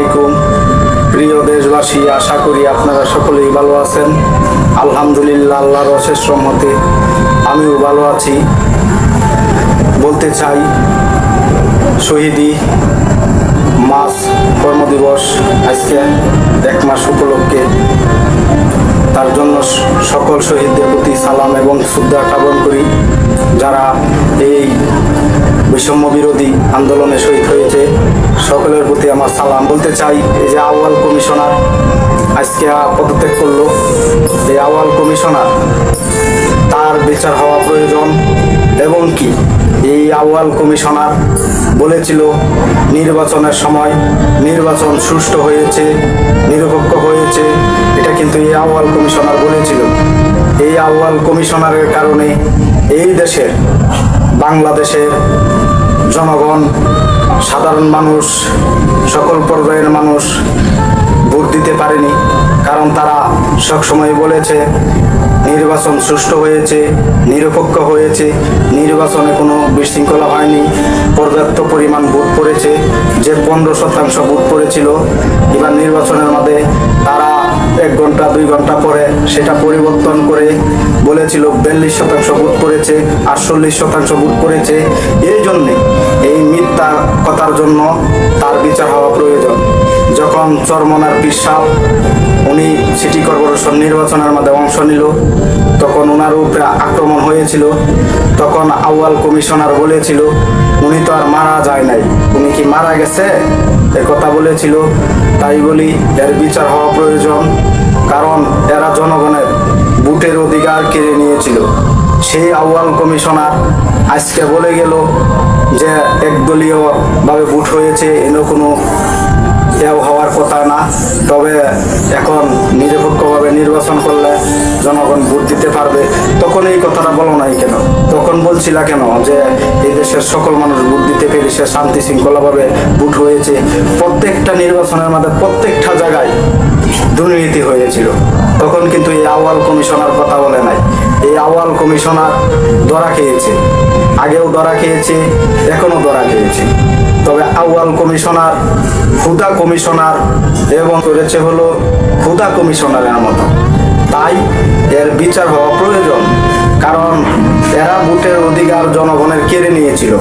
আলাইকুম প্রিয় দেশবাসী, আশা করি আপনারা সকলেই ভালো আছেন। আলহামদুলিল্লাহ, আল্লাহর অশেষ রহমতে আমিও ভালো আছি। বলতে চাই, শহীদি মাস কর্মদিবস আজকে 1 মাস উপলক্ষে, তার জন্য সকল শহীদদের প্রতি সালাম এবং শ্রদ্ধা জ্ঞাপন করি, যারা এই বৈষম্য বিরোধী আন্দোলনে শহীদ হয়েছে। সকলের প্রতি আমার সালাম। বলতে চাই, এই যে আউয়াল কমিশনার আজকে পদত্যাগ করলো, এই আউয়াল কমিশনার তার বিচার হওয়া প্রয়োজন। এবং কি এই আউয়াল কমিশনার বলেছিল নির্বাচনের সময় নির্বাচন সুষ্ঠু হয়েছে, নিরপেক্ষ হয়েছে, এটা কিন্তু এই আউয়াল কমিশনার বলেছিল। এই আউয়াল কমিশনারের কারণে এই দেশের, বাংলাদেশের জনগণ, সাধারণ মানুষ, সকল পর্যায়ের মানুষ ভোট দিতে পারেনি। কারণ তারা সবসময় বলেছে নির্বাচন সুষ্ঠু হয়েছে, নিরপেক্ষ হয়েছে, নির্বাচনে কোনো বিশৃঙ্খলা হয়নি, পর্যাপ্ত পরিমাণ ভোট পড়েছে। যে 15% ভোট পড়েছিল, এবার নির্বাচনের মধ্যে তারা 1 ঘন্টা 2 ঘন্টা পরে সেটা পরিবর্তন করে বলেছিল 42% ভোট পড়েছে, 48% ভোট পড়েছে। এই জন্যে, এই মিথ্যা কথার জন্য তার বিচার হওয়া প্রয়োজন। যখন চরমনার পীর সাহেব উনি সিটি কর্পোরেশন নির্বাচনের মধ্যে অংশ নিল, তখন ওনার উপরে আক্রমণ হয়েছিল। তখন আউয়াল কমিশনার বলেছিল উনি তো আর মারা যায় নাই, উনি কি মারা গেছে, এ কথা বলেছিল। তাই বলি এর বিচার হওয়া প্রয়োজন, কারণ এরা জনগণের ভোটের অধিকার কেড়ে নিয়েছিল। সেই আউয়াল কমিশনার আজকে বলে গেল যে একদলীয়ভাবে ভোট হয়েছে, এনে কোনো হওয়ার কথা না। তবে এখন নিরপেক্ষভাবে নির্বাচন করলে জনগণ ভোট দিতে পারবে। তখন এই কথাটা বলো নাই কেন? তখন বলছিলা কেন যে এই দেশের সকল মানুষ ভোট দিতে পেরেছে, শান্তি শৃঙ্খলাভাবে ভোট হয়েছে। প্রত্যেকটা নির্বাচনের মধ্যে প্রত্যেকটা জায়গায় দুর্নীতি হয়েছিল। তখন কিন্তু এই আউয়াল কমিশনার কথা বলে নাই। এই আউয়াল কমিশনার ধরা খেয়েছে, আগেও ধরা খেয়েছে, এখনো ধরা খেয়েছে। তবে আউয়াল কমিশনার হুদা কমিশনার এবং করেছে হলো হুদা কমিশনারের মতো। তাই এর বিচার হওয়া প্রয়োজন, কারণ এরা ভোটের অধিকার জনগণের কেড়ে নিয়েছিল।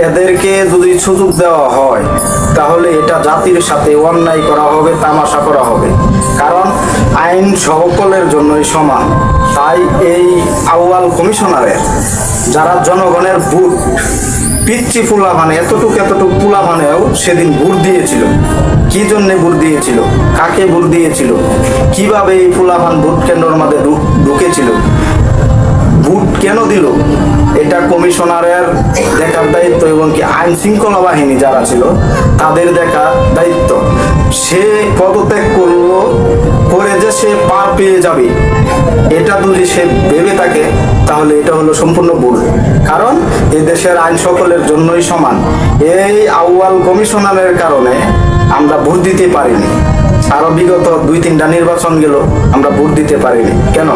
এদেরকে যদি সুযোগ দেওয়া হয়, তাহলে এটা জাতির সাথে অন্যায় করা হবে, তামাশা করা হবে। কারণ আইন সকলের জন্যই সমান। তাই এই আউয়াল কমিশনারের যারা জনগণের ভোট পিচ্ছি পোলাভানে, এতটুকু পোলাভানেও সেদিন ভোট দিয়েছিল। কি জন্য ভোট দিয়েছিল, কাকে ভোট দিয়েছিল, কিভাবে এই পোলাভান ভোট কেন্দ্রের মধ্যে ঢুকেছিল, ভোট কেন দিল, এটা কমিশনারের দেখার দায়িত্ব। এবং কি আইন শৃঙ্খলা বাহিনী যারা ছিল তাদের দেখার দায়িত্ব। সে পদত্যাগ করলো, করে যে সে পার পেয়ে যাবে, এটা যদি সে ভেবে থাকে, তাহলে এটা হলো সম্পূর্ণ ভুল। কারণ এই দেশের আইন সকলের জন্যই সমান। এই আউয়াল কমিশনারের কারণে আমরা ভোট দিতে পারিনি। আরো বিগত 2-3টা নির্বাচন গেল, আমরা ভোট দিতে পারিনি। কেন?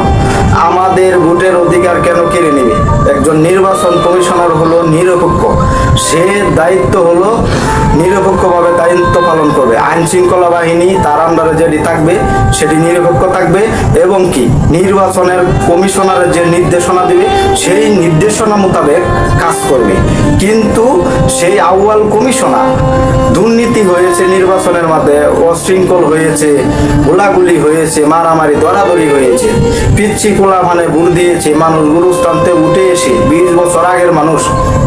আমাদের ভোটের অধিকার কেন কেড়ে নেবে? একজন নির্বাচন কমিশনার হলো নিরপেক্ষ, সে দায়িত্ব হলো নিরপেক্ষভাবে দায়িত্ব পালন করবে। আইন শৃঙ্খলা বাহিনী তার আন্ডারে যেটি থাকবে সেটি নিরপেক্ষ থাকবে। এবং কি নির্বাচনের কমিশনারের যে নির্দেশনা দিবে সেই নির্দেশনা মোতাবেক কাজ করবে। কিন্তু সেই আউয়াল কমিশনার দুর্নীতি হয়েছে, নির্বাচনের মধ্যে অশৃঙ্খল হয়েছে, গোলাগুলি হয়েছে, মারামারি দরাদরি হয়েছে, পিচ্ছি পোলা মানে ভোট দিয়েছে, মানুষ গুরুস্থানতে উঠে এসে 20 বছর আগের মানুষ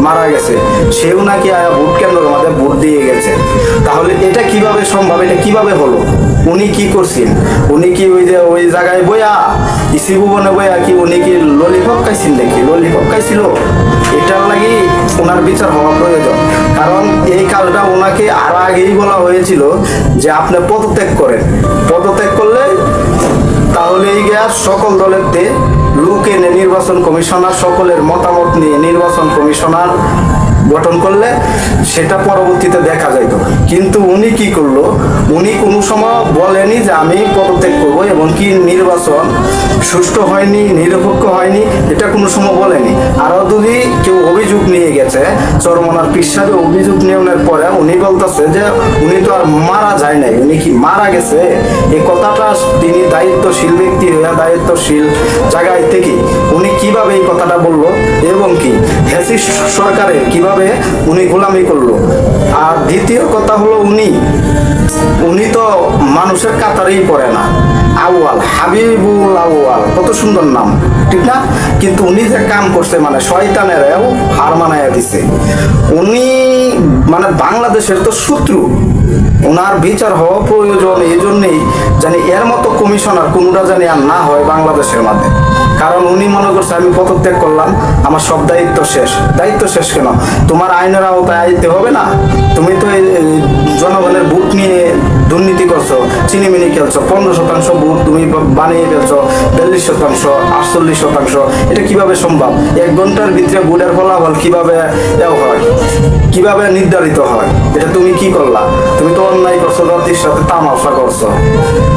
মারা গেছে, সেও নাকি আয়া ভোট কেন্দ্রের মধ্যে ভোট দিয়ে গেছে। তাহলে এটা কিভাবে সম্ভব? এটা কিভাবে হলো? উনি কি করছেন? উনি কি ওই জায়গায় বইয়া, ইসি ভবনে বইয়া কি উনি কি ললিপপ খাইছেন নাকি? ললিপপ খাইছিল? এটার লাগি ওনার বিচার হওয়া প্রয়োজন। কারণ এই কাজটা ওনাকে আর আগেই বলা হয়েছিল যে আপনি পদত্যাগ করেন, পদত্যাগ করলে তাহলে এই গ্যাস সকল দলের লোক এনে নির্বাচন কমিশনার সকলের মতামত নিয়ে নির্বাচন কমিশনার গঠন করলে সেটা পরবর্তীতে দেখা যাইত। কিন্তু উনি কি করলো, উনি কোনো সময় বলেনি যে আমি পদত্যাগ করব, এবং কি নির্বাচন সুষ্ঠু হয়নি, নিরপেক্ষ হয়নি, এটা কোনো সময় বলেনি। আরো যদি কেউ অভিযোগ নিয়ে গেছে, চরমনার পীর সাহেব অভিযোগ নেওয়ার পরে উনি বলতেছে যে উনি তো আর মারা যায় নাই, উনি কি মারা গেছে? এই কথাটা তিনি দায়িত্বশীল ব্যক্তি হইয়া দায়িত্বশীল জায়গায় থেকে উনি কিভাবে এই কথাটা বললো, এবং কি ফ্যাসিস্ট সরকারের কিভাবে উনি গোলামি করলো। আর দ্বিতীয় কথা হলো উনি তো মানুষের কাতারেই পড়ে না। আউয়াল, হাবিবুল আউয়াল, কত সুন্দর নাম, ঠিক না? কিন্তু উনি যে কাম করছে, মানে শয়তানেরাও হার মানাইয়া দিছে। উনি মানে বাংলাদেশের তো শত্রু, ওনার বিচার হওয়া প্রয়োজন। এই জন্যই জানি এর মতো কমিশনার কোনোটা জানি আর না হয় বাংলাদেশের মধ্যে। কারণ উনি মনে করছে আমি পদত্যাগ করলাম, আমার সব দায়িত্ব শেষ। দায়িত্ব শেষ কেন? তোমার আইনের আওতায় আইতে হবে না? তুমি তো জনগণের ভোট নিয়ে দুর্নীতি করছো, চিনিমিনি খেলছো, 15% ভোট তুমি বানিয়ে ফেলছো, 42%, 48%। এটা কিভাবে সম্ভব? 1 ঘন্টার ভিতরে ভোটের ফলাফল কিভাবে হয়, কিভাবে নির্ধারিত হয়? এটা তুমি কি করলা? তুমি তো অন্যায় করছো, জাতির সাথে তামাশা করছো।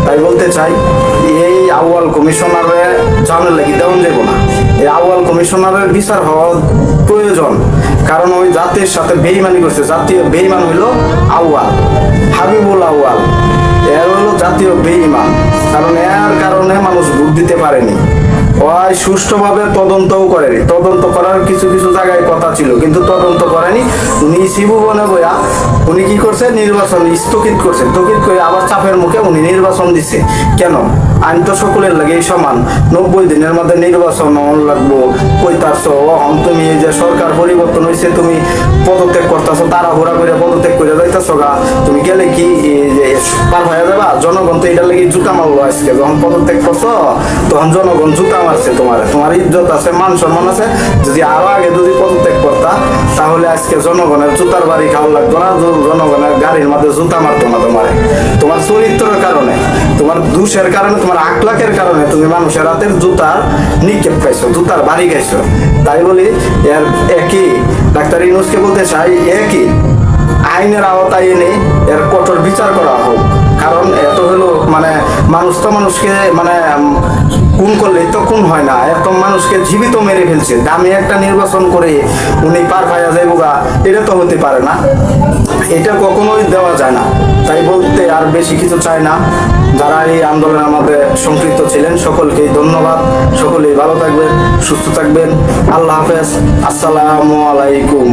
তাই বলতে চাই, এই আউয়াল কমিশনারে জানার লাগি দেওয়া যাবো না। এই আউয়াল কমিশনারের বিচার হওয়া প্রয়োজন। কারণ ওই জাতির সাথে বেইমানি করছে। জাতীয় বেইমান হইলো আউয়াল, হাবিবুল আউয়াল। এর হলো জাতীয় বেইমান। কারণ এর কারণে মানুষ ভোট দিতে পারেনি। ওই সুষ্ঠুভাবে তদন্তও করেনি। তদন্ত করার কিছু কিছু জায়গায় কথা ছিল, কিন্তু তদন্ত করেনি। উনি শিবুবনে বইয়া উনি কি করছে, নির্বাচন স্থগিত করছে। স্থগিত করে আবার চাপের মুখে উনি নির্বাচন দিচ্ছে। কেন? আইন তো সকলের লাগে সমান। 90 দিনের মধ্যে নির্বাচন লাগবো কইতাছো। তুমি এই যে সরকার পরিবর্তন হয়েছে, তুমি পদত্যাগ করতেছো, তাড়াহুড়া করে পদত্যাগ করে যাইতেছো গা। তুমি গেলে কি পার হয়ে যাবা? জনগণ তো এটার লেগে জুতা মারলো আজকে। যখন পদত্যাগ করছো তখন জনগণ জুতা মারছে। তোমার ইজ্জত আছে, মান সম্মান আছে। যদি আরো আগে যদি পদত্যাগ করতা, তাহলে আজকে জনগণের জুতার বাড়ি খাওয়া লাগতো না, জনগণের গাড়ির মধ্যে জুতা মারতো না। তোমার চরিত্রের কারণে, তোমার দোষের কারণে, তোমার আখলাকের কারণে তুমি মানুষের হাতের জুতার নিক্ষেপ খাইছো, জুতার বাড়ি খাইছো। তাই বলি এর একই ডাক্তার ইউনূসকে বলতে চাই, একই আইনের আওতায় এনে এর কঠোর বিচার করা হোক। কারণ এত হলো মানে মানুষ তো মানুষকে মানে খুন করলে তো খুন হয় না, এত মানুষকে জীবিত মেরে ফেলছে। দামি একটা নির্বাচন করে উনি পার পাইয়া যাইব গা, এটা তো হতে পারে না। এটা কখনোই দেওয়া যায় না। তাই বলতে আর বেশি কিছু চাই না। যারা এই আন্দোলনের মধ্যে সম্পৃক্ত ছিলেন সকলকেই ধন্যবাদ। সকলেই ভালো থাকবেন, সুস্থ থাকবেন। আল্লাহ হাফেজ। আসসালামু আলাইকুম।